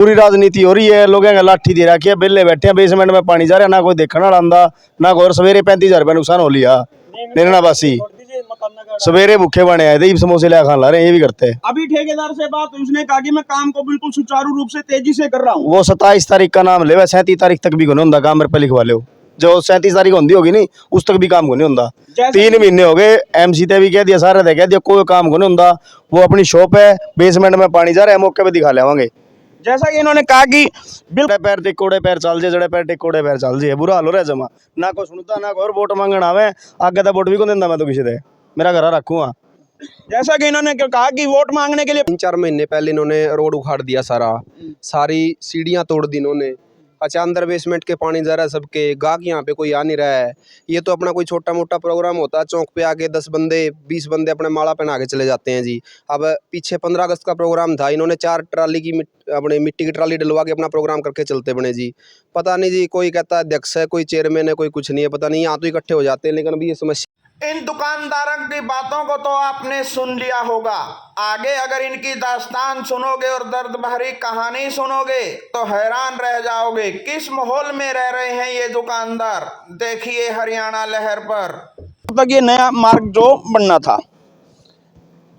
पूरी राजनीति हो रही है, लोगों ने लाठी दे रखी है, बेले बैठे हैं, बेसमेंट में पानी जा रहा है, ना कोई देखने वाला आंदा ना कोई। सवेरे 35,000 रुपये नुकसान हो लिया निर्णा वासी, सवेरे भूखे बने आए थे, समोसे ले खा ला रहे हैं, ये भी करते हैं। अभी ठेकेदार से बात, उसने कहा कि मैं काम को बिल्कुल सुचारू रूप से तेजी से कर रहा हूँ। वो 27 तारीख का नाम ले, 37 तारीख तक भी को नहीं होता काम, मेरे पे लिखवा लो। जो 37 तारीख होती होगी नहीं, उस तक भी काम को नहीं होता। 3 महीने हो गए, MC ने भी कह दिया, सारे ने कह दिया, कोई काम को नहीं होता। वो अपनी शॉप है, बेसमेंट में पानी जा रहा है, मौके पे दिखा लेवांगे। जैसा कि इन्होंने कहा कि बिल्कुल पैर टिकोड़े पैर चल जाए, जड़े पैर टिकोड़े पैर चल जाए, बुरा हाल हो रहा है जमा। ना कोई सुनता ना कोई, और वोट मांगना आवे आगे तो वोट भी को देता मैं तो किसी दे, मेरा घर रखूंगा। जैसा कि इन्होंने कहा कि वोट मांगने के लिए 3-4 महीने पहले इन्होंने रोड उखाड़ दिया, सारी सीढ़ियां तोड़ दी इन्होंने। अच्छा, अंदर बेसमेंट के पानी जा रहा है सबके, गाहक यहाँ पे कोई आ नहीं रहा है। ये तो अपना कोई छोटा मोटा प्रोग्राम होता है, चौक पे आके 10 बंदे 20 बंदे अपने माला पहना के चले जाते हैं जी। अब पीछे 15 अगस्त का प्रोग्राम था, इन्होंने 4 ट्राली की अपने मिट्टी की ट्राली डलवा के अपना प्रोग्राम करके चलते बने जी। पता नहीं जी, कोई कहता है अध्यक्ष है, कोई चेयरमैन है, कोई कुछ नहीं है, पता नहीं। यहाँ तो इकट्ठे हो जाते हैं, लेकिन अभी ये समस्या। इन दुकानदारों की बातों को तो आपने सुन लिया होगा। आगे अगर इनकी दास्तान सुनोगे और दर्द भरी कहानी सुनोगे तो हैरान रह जाओगे। किस माहौल में रह रहे हैं ये दुकानदार, देखिए हरियाणा लहर पर। तक ये नया मार्ग जो बनना था,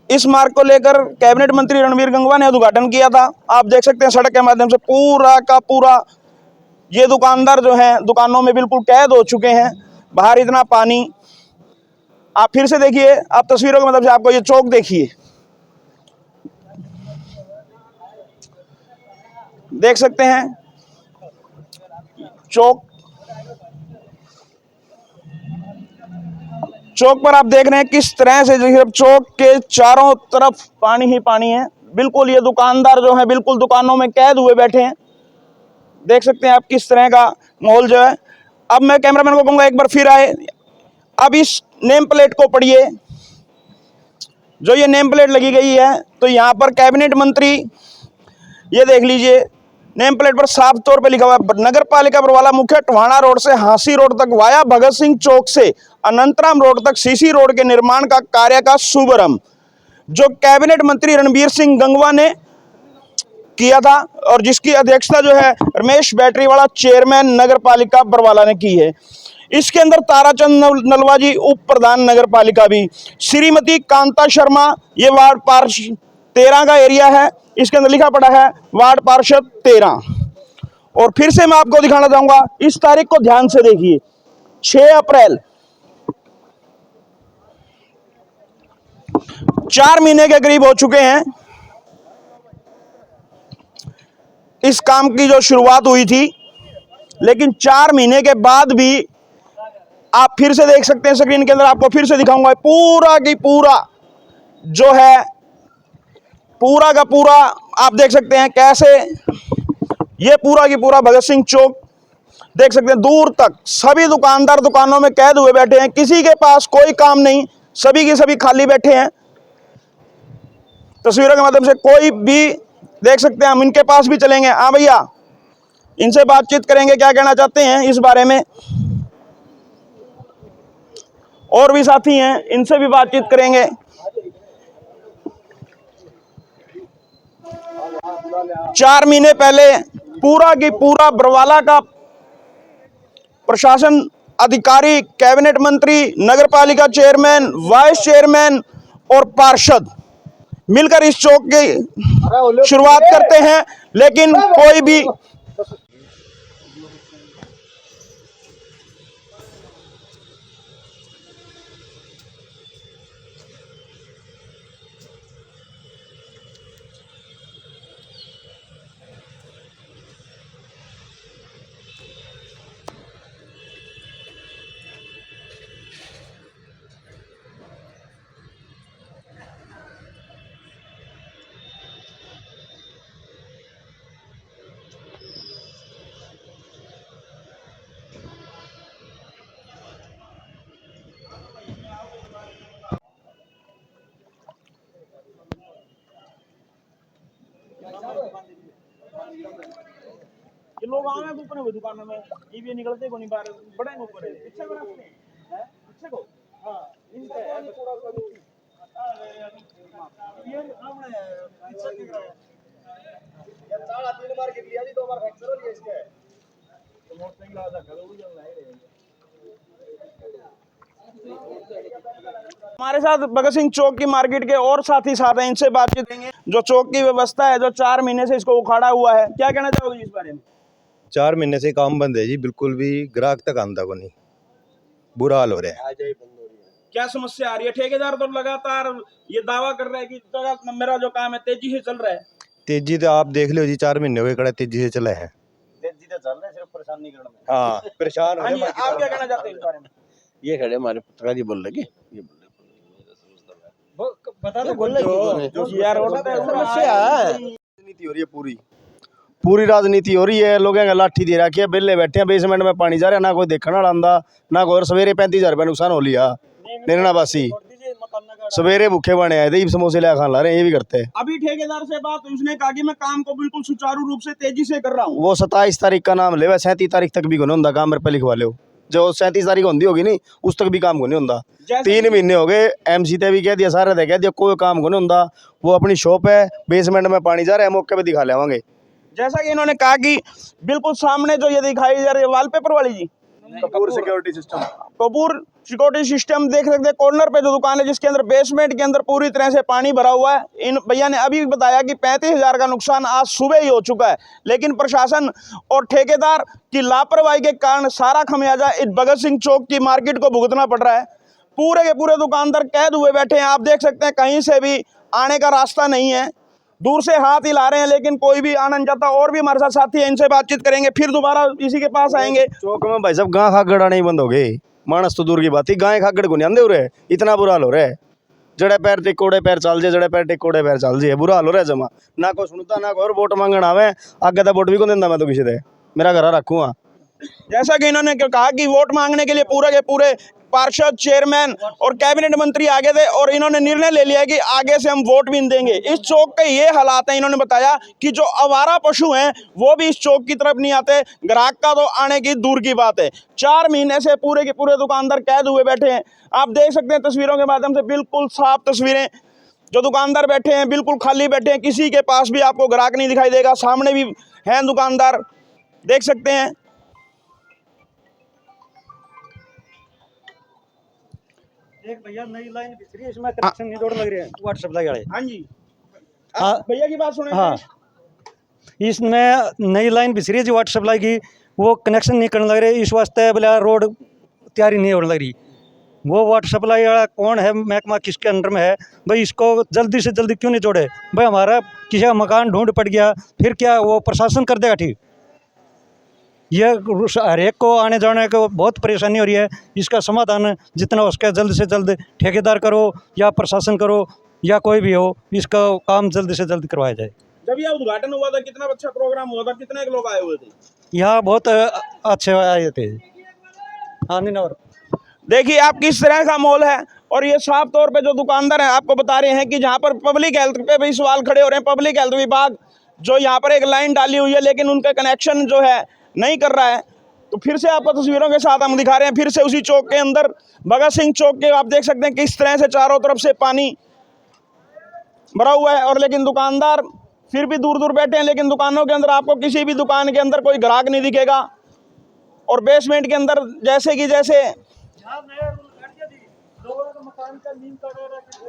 इस मार्ग को लेकर कैबिनेट मंत्री रणवीर गंगवा ने उद्घाटन किया था। आप देख सकते हैं सड़क के माध्यम से पूरा का पूरा ये दुकानदार जो हैं दुकानों में बिल्कुल कैद हो चुके हैं। बाहर इतना पानी, आप फिर से देखिए, आप तस्वीरों की मदद से आपको ये चौक देखिए, देख सकते हैं चौक पर आप देख रहे हैं किस तरह से चौक के चारों तरफ पानी ही पानी है। बिल्कुल ये दुकानदार जो है बिल्कुल दुकानों में कैद हुए बैठे हैं। देख सकते हैं आप किस तरह का माहौल जो है। अब मैं कैमरामैन को कहूंगा एक बार फिर आए, अब इस नेम प्लेट को पढ़िए। जो ये नेम प्लेट लगी गई है तो यहाँ पर कैबिनेट मंत्री, ये देख लीजिए नेम प्लेट पर साफ तौर पे लिखा हुआ है, नगर पालिका बरवाला मुख्य टवाणा रोड से हांसी रोड तक वाया भगत सिंह चौक से अनंतराम रोड तक सीसी रोड के निर्माण का कार्य का शुभारंभ जो कैबिनेट मंत्री रणवीर सिंह गंगवा ने किया था और जिसकी अध्यक्षता जो है रमेश बैटरीवाला चेयरमैन नगर पालिका बरवाला ने की है। इसके अंदर ताराचंद नलवाजी उप प्रधान नगर पालिका भी, श्रीमती कांता शर्मा, ये वार्ड पार्षद 13 का एरिया है, इसके अंदर लिखा पड़ा है वार्ड पार्षद 13। और फिर से मैं आपको दिखाना चाहूंगा, इस तारीख को ध्यान से देखिए, 6 अप्रैल, 4 महीने के करीब हो चुके हैं इस काम की जो शुरुआत हुई थी, लेकिन 4 महीने के बाद भी आप फिर से देख सकते हैं स्क्रीन के अंदर, आपको फिर से दिखाऊंगा पूरा की पूरा जो है, पूरा का पूरा आप देख सकते हैं कैसे ये पूरा की पूरा भगत सिंह चौक देख सकते हैं। दूर तक सभी दुकानदार दुकानों में कैद हुए बैठे हैं, किसी के पास कोई काम नहीं, सभी के सभी खाली बैठे हैं। तस्वीरों के माध्यम से कोई भी देख सकते हैं, हम इनके पास भी चलेंगे। हाँ भैया, इनसे बातचीत करेंगे, क्या कहना चाहते हैं इस बारे में। और भी साथी हैं, इनसे भी बातचीत करेंगे। चार महीने पहले पूरा की पूरा बरवाला का प्रशासन अधिकारी, कैबिनेट मंत्री, नगर पालिका चेयरमैन, वाइस चेयरमैन और पार्षद मिलकर इस चौक की शुरुआत करते हैं, लेकिन कोई भी ये लोग आए हैं ऊपर में दुकानों में, ये भी निकलते को नहीं बाहर, बड़े ऊपर है पीछे को रास्ते हैं, पीछे को, हां इनका है थोड़ा सा ये हमने पीछे दिख रहा है। हमारे साथ भगत सिंह चौक की मार्केट के और साथी साथ हैं, इनसे बातचीत करेंगे। जो चौक की व्यवस्था है, जो 4 महीने से इसको उखाड़ा हुआ है, क्या कहना चाहोगे जी इस बारे में? 4 महीने से काम बंद है जी, बिल्कुल भी ग्राहक तक आंदा को नहीं, बुरा हाल हो रहा है। क्या समस्या आ रही है? ठेकेदार तो लगातार ये दावा कर रहा है कि मेरा जो काम है तेजी से चल रहा है। तेजी तो आप देख लो जी, 4 महीने हो गए कड़ा तेजी से चला है। तेजी से चल रहा है, सिर्फ परेशान नहीं करना। हाँ, परेशान हो हाँ रहे जी, आप क्या कहना चाहते हैं इस बारे में? ये खड़े हमारे पुत्र जी बोल लगे, ये बता दो यार राजनीति हो रही है, पूरी राजनीति हो रही है। लोगों का लाठी दे रखी है, बेले बैठे हैं, बेसमेंट में पानी जा रहा है, ना कोई देखने वाला आंदा ना कोई। सवेरे 35,000 रुपये नुकसान हो लिया निर्णा वासी, सवेरे भूखे बने आए थे, समोसे ले खान ला रहे हैं, ये भी करते हैं। अभी ठेकेदार से बात हुई, उसने कहा कि मैं काम को बिल्कुल सुचारू रूप से तेजी से कर रहा हूँ। वो 27 तारीख का नाम ले, 37 तारीख तक भी नहीं होंगे काम, मेरे पे लिखवा लो। जो 37 तारीख होंगी होगी नहीं, उस तक भी काम को नहीं होंगे। 3 महीने हो गए, MC ते भी कह दिया, सारे ने कह दिया, कोई काम को नहीं होंगे। वो अपनी शॉप है, बेसमेंट में पानी जा रहा है, मौके पे दिखा लेवांगे। जैसा कि इन्होंने कहा कि बिल्कुल सामने जो ये दिखाई जा रही है वॉलपेपर वाली जी, Kapoor security system, Kapoor security system देख सकते हैं। कॉर्नर पे जो दुकान है, जिसके अंदर बेसमेंट के अंदर पूरी तरह से पानी भरा हुआ है। इन भैया ने अभी बताया कि 35,000 का नुकसान आज सुबह ही हो चुका है, लेकिन प्रशासन और ठेकेदार की लापरवाही के कारण सारा खमियाजा इस भगत सिंह चौक की मार्केट को भुगतना पड़ रहा है। पूरे के पूरे दुकानदार कैद हुए बैठे हैं। आप देख सकते हैं कहीं से भी आने का रास्ता नहीं है, दूर से हाथ हिला रहे हैं, लेकिन कोई भी आना नहीं चाहता। और भी हमारे साथ साथी हैं, इनसे बातचीत करेंगे, फिर दोबारा इसी के पास आएंगे। चौक में भाई साहब गां खागड़ आने ही बंद हो गए। मानस तो दूर की बात ही, गाय खागड़ को नहीं आंदे हो रहे, इतना बुरा हाल हो रहा है। जड़े पैर टिकोड़े पैर चल जाए, जड़े पैर टिकोड़े पैर चल जाए, बुरा हाल हो रहा है जमा। ना को सुनता ना को, और वोट मांगण आवे आगे तो वोट भी को देंदा मैं तो किसी दे, मेरा घर रखूँगा। जैसा कि इन्होंने कहा कि वोट मांगने के लिए पूरे के पूरे पार्षद, चेयरमैन और कैबिनेट मंत्री आगे थे, और इन्होंने निर्णय ले लिया कि आगे से हम वोट भी देंगे। इस चौक के ये हालात हैं। इन्होंने बताया कि जो आवारा पशु हैं वो भी इस चौक की तरफ नहीं आते, ग्राहक का तो आने की दूर की बात है। 4 महीने से पूरे के पूरे दुकानदार कैद हुए बैठे हैं। आप देख सकते हैं तस्वीरों के माध्यम से, बिल्कुल साफ तस्वीरें। जो दुकानदार बैठे हैं बिल्कुल खाली बैठे हैं, किसी के पास भी आपको ग्राहक नहीं दिखाई देगा। सामने भी हैं दुकानदार, देख सकते हैं। एक भैया नई लाइन बिछ रही है, इसमें कनेक्शन नहीं जोड़ लग रहे हैं वाटर सप्लाई वाले। हाँ जी, हाँ भैया की बात सुने। हाँ, इसमें नई लाइन बिछ रही है जो वाटर सप्लाई की, वो कनेक्शन नहीं करने लग रहे, इस वास्ते बोले रोड तैयारी नहीं होने लग रही। वो वाटर सप्लाई वाला कौन है, महकमा किसके अंडर में है भाई, इसको जल्दी से जल्दी क्यों नहीं जोड़े भाई। हमारा किसी का मकान ढूंढ पड़ गया, फिर क्या वो प्रशासन कर देगा ठीक? ये हर एक को आने जाने को बहुत परेशानी हो रही है। इसका समाधान जितना हो सके जल्द से जल्द ठेकेदार करो या प्रशासन करो या कोई भी हो, इसका काम जल्द से जल्द करवाया जाए। जब यह उद्घाटन हुआ था, कितना अच्छा प्रोग्राम हुआ था, कितने लोग आए हुए थे? यहाँ बहुत अच्छे आए थे। हाँ नहीं और देखिए आप किस तरह का माहौल है। और ये साफ तौर पे जो दुकानदार हैं आपको बता रहे हैं कि जहाँ पर पब्लिक हेल्थ पे भी सवाल खड़े हो रहे हैं। पब्लिक हेल्थ विभाग जो यहाँ पर एक लाइन डाली हुई है, लेकिन उनका कनेक्शन जो है नहीं कर रहा है। तो फिर से आपको तस्वीरों के साथ हम दिखा रहे हैं, फिर से उसी चौक के अंदर भगत सिंह चौक के आप देख सकते हैं किस तरह से चारों तरफ से पानी भरा हुआ है। और लेकिन दुकानदार फिर भी दूर दूर बैठे हैं, लेकिन दुकानों के अंदर आपको किसी भी दुकान के अंदर कोई ग्राहक नहीं दिखेगा। और बेसमेंट के अंदर जैसे कि जैसे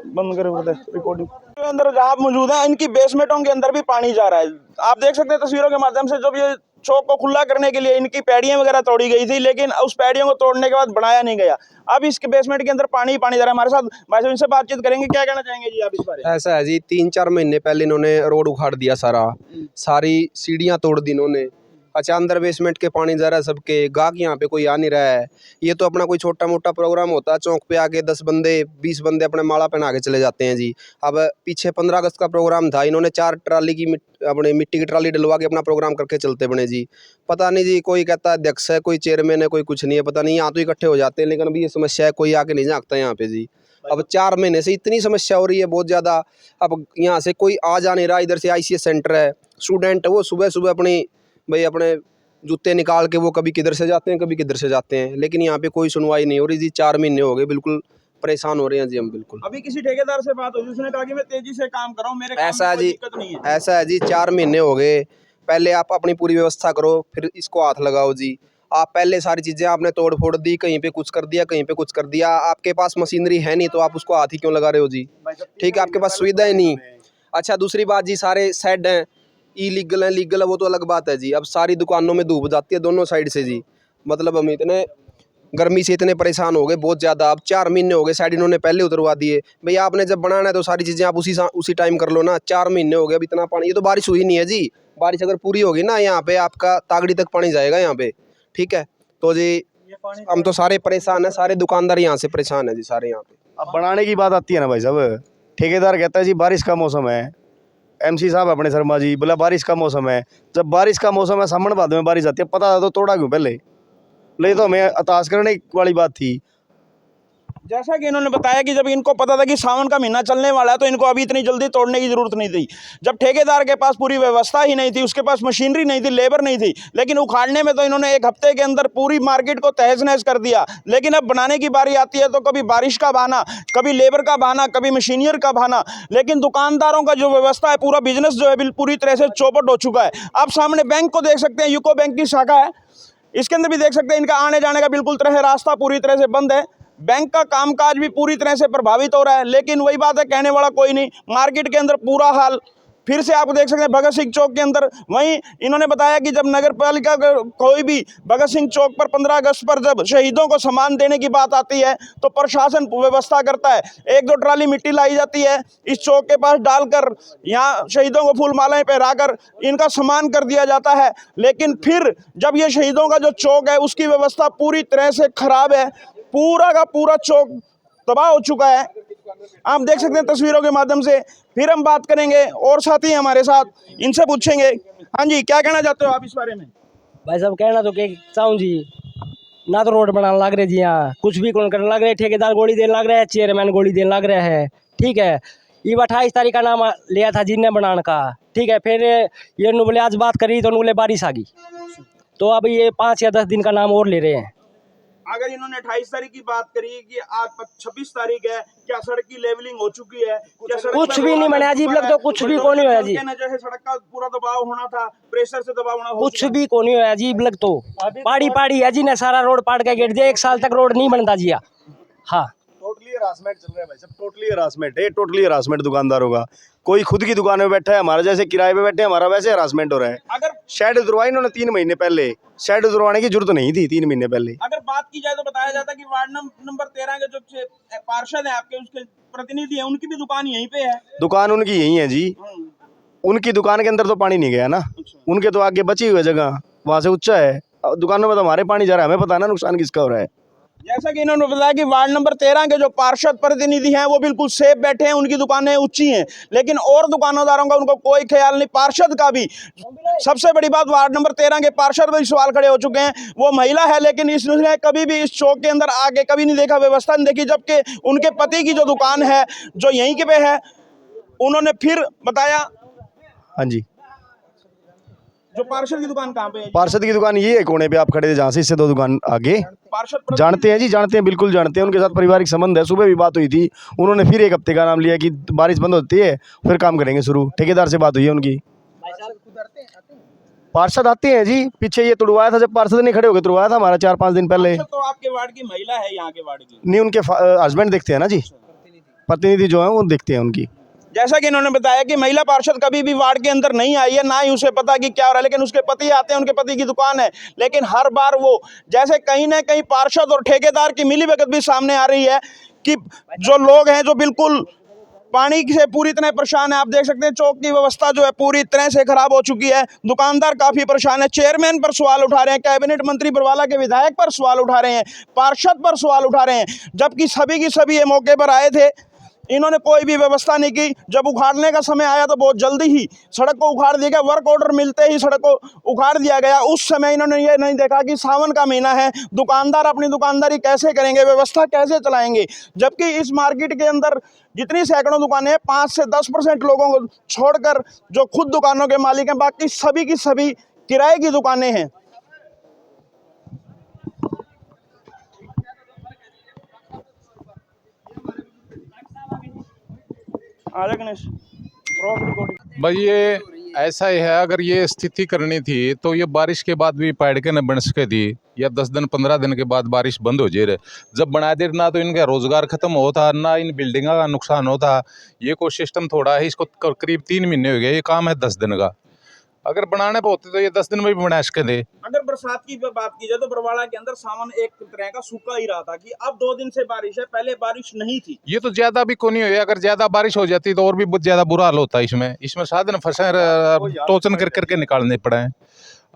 बंद करो रिकॉर्डिंग के अंदर जहाँ मौजूद है, इनकी बेसमेंटों के अंदर भी पानी जा रहा है। आप देख सकते हैं तस्वीरों के माध्यम से, जब ये चौक को खुला करने के लिए इनकी पैड़ियां वगैरह तोड़ी गई थी, लेकिन उस पैड़ियों को तोड़ने के बाद बनाया नहीं गया। अब इसके बेसमेंट के अंदर पानी ही पानी जा रहा है। हमारे साथ भाई साहब, इनसे बातचीत करेंगे, क्या कहना चाहेंगे जी आप इस बारे में? ऐसा है जी, 3-4 महीने पहले इन्होंने रोड उखाड़ दिया सारी सीढ़ियाँ तोड़ दी इन्होंने। अच्छा, अंदर बेसमेंट के पानी जा रहा है सबके, गाहक यहाँ पे कोई आ नहीं रहा है। ये तो अपना कोई छोटा मोटा प्रोग्राम होता है, चौक पे आके 10 बंदे 20 बंदे अपने माला पहना के चले जाते हैं जी। अब पीछे 15 अगस्त का प्रोग्राम था, इन्होंने 4 ट्राली की अपनी मिट्टी की ट्राली डलवा के अपना प्रोग्राम करके चलते बने जी। पता नहीं जी, कोई कहता है अध्यक्ष है, कोई चेयरमैन है, कोई कुछ नहीं है, पता नहीं। यहाँ तो इकट्ठे हो जाते हैं, लेकिन अभी ये समस्या है, कोई आके नहीं झाँकता यहाँ पे जी। अब 4 महीने से इतनी समस्या हो रही है बहुत ज़्यादा। अब यहाँ से कोई आ जा नहीं रहा। इधर से ICS सेंटर है, स्टूडेंट वो सुबह सुबह अपने जूते निकाल के वो कभी किधर से जाते हैं, कभी किधर से जाते हैं, लेकिन यहाँ पे कोई सुनवाई नहीं हो रही जी। 4 महीने हो गए, बिल्कुल परेशान हो रहे हैं जी हम बिल्कुल। अभी किसी ठेकेदार से बात हुई, उसने कहा कि मैं तेजी से काम कर रहा हूँ, मेरे काम ऐसा में है कोई जी, दिक्कत नहीं है। ऐसा है जी, 4 महीने हो गए। पहले आप अपनी पूरी व्यवस्था करो, फिर इसको हाथ लगाओ जी। आप पहले सारी चीज़ें आपने तोड़ फोड़ दी, कहीं पे कुछ कर दिया, कहीं पे कुछ कर दिया। आपके पास मशीनरी है नहीं तो आप उसको हाथ ही क्यों लगा रहे हो जी? ठीक है, आपके पास सुविधा ही नहीं। अच्छा, दूसरी बात जी, सारे शेड हैं, इलीगल है लीगल है वो तो अलग बात है जी। अब सारी दुकानों में धूप जाती है दोनों साइड से जी। मतलब हम इतने गर्मी से इतने परेशान हो गए बहुत ज़्यादा। अब 4 महीने हो गए, साइड इन्होंने पहले उतरवा दिए। भई आपने जब बनाना है तो सारी चीज़ें आप उसी टाइम कर लो ना। 4 महीने हो गए, अब इतना पानी, ये तो बारिश हुई नहीं है जी। बारिश अगर पूरी होगी ना, यहाँ पे आपका तागड़ी तक पानी जाएगा यहाँ पे, ठीक है। तो जी हम तो सारे परेशान हैं, सारे दुकानदार यहाँ से परेशान है जी, सारे यहाँ पे। अब बनाने की बात आती है ना भाई साहब, ठेकेदार कहता है जी बारिश का मौसम है, एमसी साहब अपने शर्मा जी बोला बारिश का मौसम है। जब बारिश का मौसम है, सावन भादो में बारिश आती है, पता था तो तोड़ा क्यों पहले? ले तो हमें हताश करने वाली बात थी। जैसा कि इन्होंने बताया कि जब इनको पता था कि सावन का महीना चलने वाला है तो इनको अभी इतनी जल्दी तोड़ने की जरूरत नहीं थी। जब ठेकेदार के पास पूरी व्यवस्था ही नहीं थी, उसके पास मशीनरी नहीं थी, लेबर नहीं थी, लेकिन उखाड़ने में तो इन्होंने 1 हफ्ते के अंदर पूरी मार्केट को तहस नहस कर दिया। लेकिन अब बनाने की बारी आती है तो कभी बारिश का बहाना, कभी लेबर का बहाना, कभी मशीनियर का बहाना। लेकिन दुकानदारों का जो व्यवस्था है, पूरा बिजनेस जो है पूरी तरह से चौपट हो चुका है। आप सामने बैंक को देख सकते हैं, यूको बैंक की शाखा है, इसके अंदर भी देख सकते हैं इनका आने जाने का बिल्कुल तरह रास्ता पूरी तरह से बंद है। बैंक का कामकाज भी पूरी तरह से प्रभावित हो रहा है। लेकिन वही बात है, कहने वाला कोई नहीं। मार्केट के अंदर पूरा हाल फिर से आप देख सकते हैं भगत सिंह चौक के अंदर। वहीं इन्होंने बताया कि जब नगर पालिका कोई भी भगत सिंह चौक पर 15 अगस्त पर जब शहीदों को सम्मान देने की बात आती है तो प्रशासन व्यवस्था करता है। 1-2 ट्राली मिट्टी लाई जाती है, इस चौक के पास डालकर यहाँ शहीदों को फूल मालाएं पहनाकर इनका सम्मान कर दिया जाता है। लेकिन फिर जब ये शहीदों का जो चौक है उसकी व्यवस्था पूरी तरह से खराब है, पूरा का पूरा चौक तबाह हो चुका है। आप देख सकते हैं तस्वीरों के माध्यम से। फिर हम बात करेंगे और साथी हैं हमारे साथ, इनसे पूछेंगे। हाँ जी, क्या कहना चाहते हो आप इस बारे में? भाई साहब कहना तो के चाहूँ जी, ना तो रोड बनाने लग रहे जी, यहाँ कुछ भी कौन करने लग रहे, ठेकेदार गोली देने लग रहे हैं, चेयरमैन गोली देने लग रहे हैं, ठीक है। ये 28 तारीख का नाम लिया था जिनने बनाने का, ठीक है। फिर ये बोले आज बात करी तो बोले बारिश आ गई, तो अब ये 5 या 10 दिन का नाम और ले रहे हैं। अगर इन्होंने 28 तारीख की बात करी कि आज 26 तारीख है, क्या सड़क की लेवलिंग हो चुकी है? क्या सड़क कुछ भी नहीं बना अजीब लग, तो कुछ भी कौन होया जी, जैसे सड़क का पूरा दबाव होना था, प्रेशर से दबाव होना, कुछ भी कौन होया अजीब लग। तो पाड़ी है जी ने सारा रोड पाड़ के गेट दिया, 1 साल तक रोड नहीं बनता जी। हाँ, टोटली हरासमेंट चल रहा है भाई साहब, टोटली हरासमेंट है, टोटली हरासमेंट दुकानदारों का। कोई खुद की दुकान में बैठा है, हमारा जैसे किराए पे बैठे हैं, हमारा वैसे हरासमेंट हो रहा है। अगर शेड उतरवाई इन्होंने 3 महीने पहले, शेड उतरवाने की जरूरत नहीं थी 3 महीने पहले। अगर बात की जाए तो बताया जाता है कि वार्ड नंबर 13 के जो पार्षद है आपके, उसके प्रतिनिधि है, उनकी भी दुकान यहीं पे है। दुकान उनकी यही है जी, उनकी दुकान के अंदर तो पानी नहीं गया ना, उनके तो आगे बची हुई जगह वहां से ऊंचा है, दुकानों में तो हमारे पानी जा रहा है, हमें पता ना नुकसान किसका हो रहा है। जैसा कि इन्होंने बताया कि वार्ड नंबर 13 के जो पार्षद प्रतिनिधि हैं वो बिल्कुल सेफ बैठे हैं, उनकी दुकानें ऊंची हैं, लेकिन और दुकानदारों का उनको कोई ख्याल नहीं। पार्षद का भी सबसे बड़ी बात, वार्ड नंबर 13 के पार्षद भी सवाल खड़े हो चुके हैं। वो महिला है लेकिन इसने कभी भी इस चौक के अंदर आके कभी नहीं देखा, व्यवस्था नहीं देखी, जबकि उनके पति की जो दुकान है जो यहीं के पे है। उन्होंने फिर बताया, हाँ जी, जो पार्षद की दुकान कहाँ पे है? पार्षद की दुकान ये है कोने पे आप खड़े थे जहाँ से, इससे 2 दुकान आगे। पार्षद जानते हैं जी, जानते हैं, बिल्कुल जानते हैं, उनके साथ पारिवारिक संबंध है। सुबह भी बात हुई थी, उन्होंने फिर 1 हफ्ते का नाम लिया कि बारिश बंद होती है फिर काम करेंगे शुरू। ठेकेदार से बात हुई है उनकी, पार्षद आते हैं जी। पीछे ये तुड़वाया था, जब पार्षद नहीं खड़े हो गए तुड़वाया था हमारा 4-5 दिन पहले। तो आपके वार्ड की महिला है, यहाँ के वार्ड की नहीं, उनके हस्बैंड देखते हैं ना जी, प्रतिनिधि जो है वो देखते हैं उनकी। जैसा कि इन्होंने बताया कि महिला पार्षद कभी भी वार्ड के अंदर नहीं आई है, ना ही उसे पता कि क्या हो रहा है, लेकिन उसके पति आते हैं, उनके पति की दुकान है, लेकिन हर बार वो जैसे कहीं ना कहीं पार्षद और ठेकेदार की मिलीभगत भी सामने आ रही है कि जो लोग हैं जो बिल्कुल पानी से पूरी तरह परेशान है। आप देख सकते हैं चौक की व्यवस्था जो है पूरी तरह से खराब हो चुकी है, दुकानदार काफी परेशान है, चेयरमैन पर सवाल उठा रहे हैं, कैबिनेट मंत्री बरवाला के विधायक पर सवाल उठा रहे हैं, पार्षद पर सवाल उठा रहे हैं, जबकि सभी की सभी ये मौके पर आए थे। इन्होंने कोई भी व्यवस्था नहीं की। जब उखाड़ने का समय आया तो बहुत जल्दी ही सड़क को उखाड़ दिया गया, वर्क ऑर्डर मिलते ही सड़क को उखाड़ दिया गया। उस समय इन्होंने ये नहीं देखा कि सावन का महीना है, दुकानदार अपनी दुकानदारी कैसे करेंगे, व्यवस्था कैसे चलाएंगे, जबकि इस मार्केट के अंदर जितनी सैकड़ों दुकानें हैं, 5 से 10% लोगों को छोड़कर जो खुद दुकानों के मालिक हैं, बाकी सभी की सभी किराए की दुकानें हैं। आजा गणेश रोड रिकॉर्डिंग। भाई ये ऐसा ही है, अगर ये स्थिति करनी थी तो ये बारिश के बाद भी पैड के न बन सके थी, या 10 दिन 15 दिन के बाद बारिश बंद हो जाए। जब बना दे ना तो इनका रोजगार खत्म होता, ना इन बिल्डिंगों का नुकसान होता। ये कोई सिस्टम थोड़ा है, इसको करीब 3 महीने हो गए, ये काम है 10 दिन का। अगर बनाने पे होते तो ये 10 दिन में भी बना सके थे। अगर बरसात की बात की जाए तो बरवाड़ा के अंदर सामान एक तरह का सूखा ही रहा था कि अब 2 दिन से बारिश है, पहले बारिश नहीं थी। ये तो ज्यादा भी कोई नहीं हुई, अगर ज्यादा बारिश हो जाती तो और भी बहुत ज्यादा बुरा हाल होता है। इसमें साधन फंसे टोचन कर करके निकालने पड़े हैं।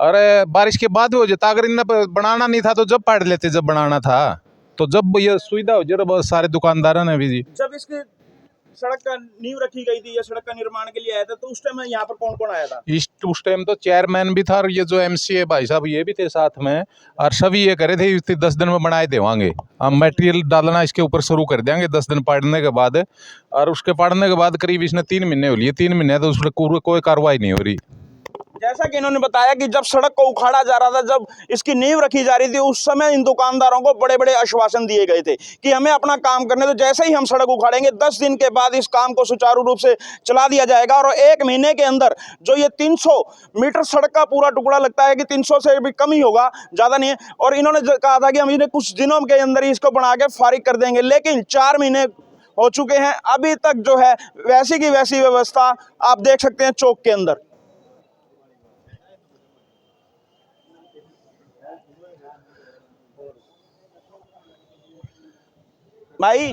अरे बारिश के बाद हो जाता, अगर इन्हें बनाना नहीं था तो जब पाड़ लेते, जब बनाना था तो जब ये सुविधा हो जाए सारे दुकानदारों ने भी जी। जब इसकी सड़क का नींव रखी गई थी या सड़क का निर्माण के लिए आया था तो उस टाइम यहाँ पर कौन कौन आया था? उस टाइम तो चेयरमैन भी था और ये जो एमसीए भाई साहब ये भी थे साथ में, और सभी ये करे थे 10 दिन में बनाए देवांगे, हम मटेरियल डालना इसके ऊपर शुरू कर देंगे 10 दिन पड़ने के बाद। और उसके पड़ने के बाद करीब इसने 3 महीने हो लिए, 3 महीने तो उसमें कोई कार्रवाई नहीं हो रही। जैसा कि इन्होंने बताया कि जब सड़क को उखाड़ा जा रहा था, जब इसकी नींव रखी जा रही थी, उस समय इन दुकानदारों को बड़े बड़े आश्वासन दिए गए थे कि हमें अपना काम करने, तो जैसे ही हम सड़क उखाड़ेंगे 10 दिन के बाद इस काम को सुचारू रूप से चला दिया जाएगा। और 1 महीने के अंदर जो ये 300 मीटर सड़क का पूरा टुकड़ा लगता है कि 300 से भी कम ही होगा, ज़्यादा नहीं है। और इन्होंने कहा था कि हम इन्हें कुछ दिनों के अंदर ही इसको बना के फारिग कर देंगे, लेकिन 4 महीने हो चुके हैं, अभी तक जो है वैसी की वैसी व्यवस्था आप देख सकते हैं चौक के अंदर। भाई